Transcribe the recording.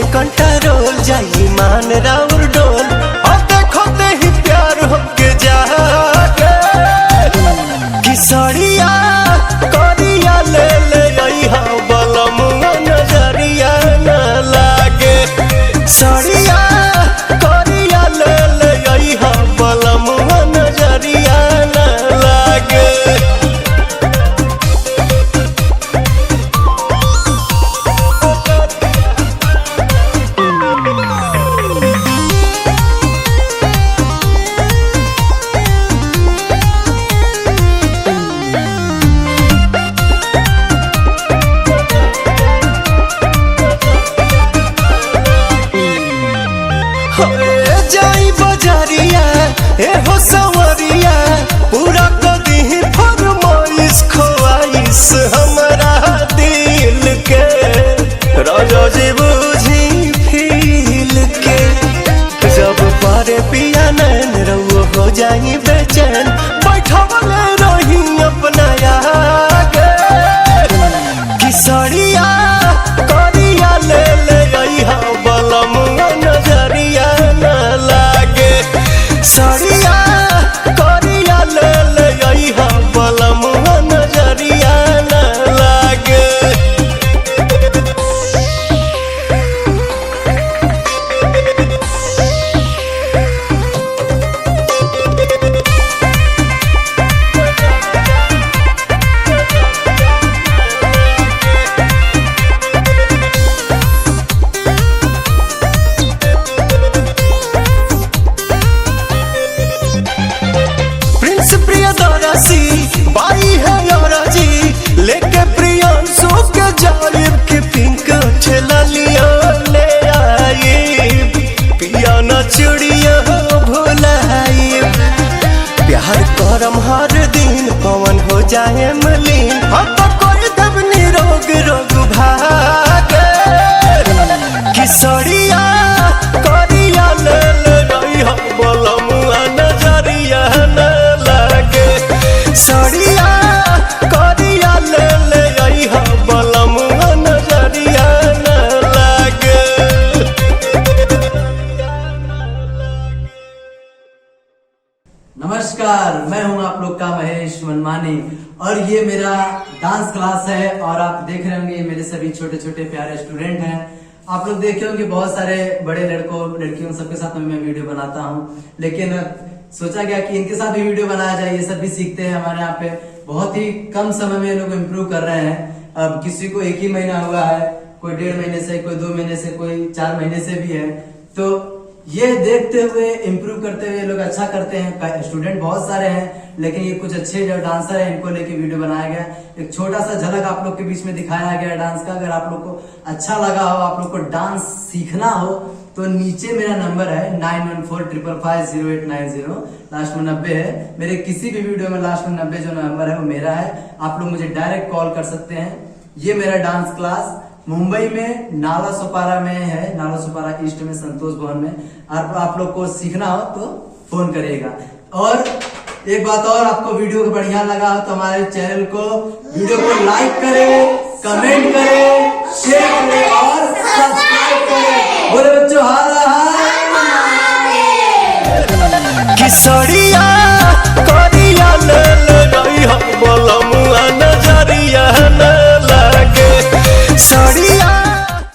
होके कंट्रोल जाई मान राउर डोल और देखो ते ही प्यार होके जागे किसरिया करिया ले ले आई हा बलमुआ नजरिया न लागे सरिया करिया ले ले आई हा बलमुआ नजरिया न लागे। जाई बजारिया ए हो सवरिया पूरा कदी फरमाइश ख्वाइश हमारा दिल के राजा जी बुझी फील के जब पारे पिया नैन रउआ हो जाई बेचैन बैठवले रही अपना आगे किसरिया करिया ले ले आई हा बलमुआ नजरिया न लागे सरिया करिया ले ले आई हा बलमुआ नजरिया न लागे। प्रिंस प्रियदर्शी बाई है जी लेके प्रियांशु के जालिब के पिंक ठेला लिया ले आई पिया न चिड़िया भुलाई प्यार करम हर दिन पवन हो जाए मलिन हम तो कोई दब निरोग रोग भागे किसरिया करिया ले ले रही हम बलमुआ नजरिया न लागे सरिया करिया ले ले आई हा बलमुआ नजरिया न लागे। नमस्कार, मैं हूं आप लोग का महेश मनमानी और ये मेरा डांस क्लास है और आप देख रहे होंगे मेरे सभी छोटे छोटे प्यारे स्टूडेंट हैं। आप लोग देखे होंगे बहुत सारे बड़े लड़कों लड़कियों सबके साथ में मैं वीडियो बनाता हूं, लेकिन सोचा गया कि इनके साथ भी वीडियो बनाया जाए। ये सब भी सीखते हैं हमारे यहाँ पे, बहुत ही कम समय में ये लोग इम्प्रूव कर रहे हैं। अब किसी को 1 ही महीना हुआ है, कोई 1.5 महीने से, कोई 2 महीने से, कोई 4 महीने से भी है। तो ये देखते हुए इम्प्रूव करते हुए लोग अच्छा करते हैं। स्टूडेंट बहुत सारे हैं, लेकिन ये कुछ अच्छे जो डांसर हैं इनको लेके वीडियो बनाया गया। एक छोटा सा झलक आप लोग के बीच में दिखाया गया डांस का। अगर आप लोग को अच्छा लगा हो, आप लोग को डांस सीखना हो, तो नीचे मेरा नंबर है 9145550890, लास्ट में 90 है। मेरे किसी भी वीडियो में लास्ट में 90 जो नंबर है वो मेरा है। आप लोग मुझे डायरेक्ट कॉल कर सकते हैं। ये मेरा डांस क्लास मुंबई में नाला सोपारा में है, नाला सोपारा ईस्ट में संतोष भवन में। आप लोग को सीखना हो तो फोन करिएगा। और एक बात और, आपको वीडियो को बढ़िया लगा हो तो हमारे चैनल को वीडियो को लाइक करें, कमेंट करें, शेयर करें और सब्सक्राइब करें। बोले बच्चों, हाय हाय किसरिया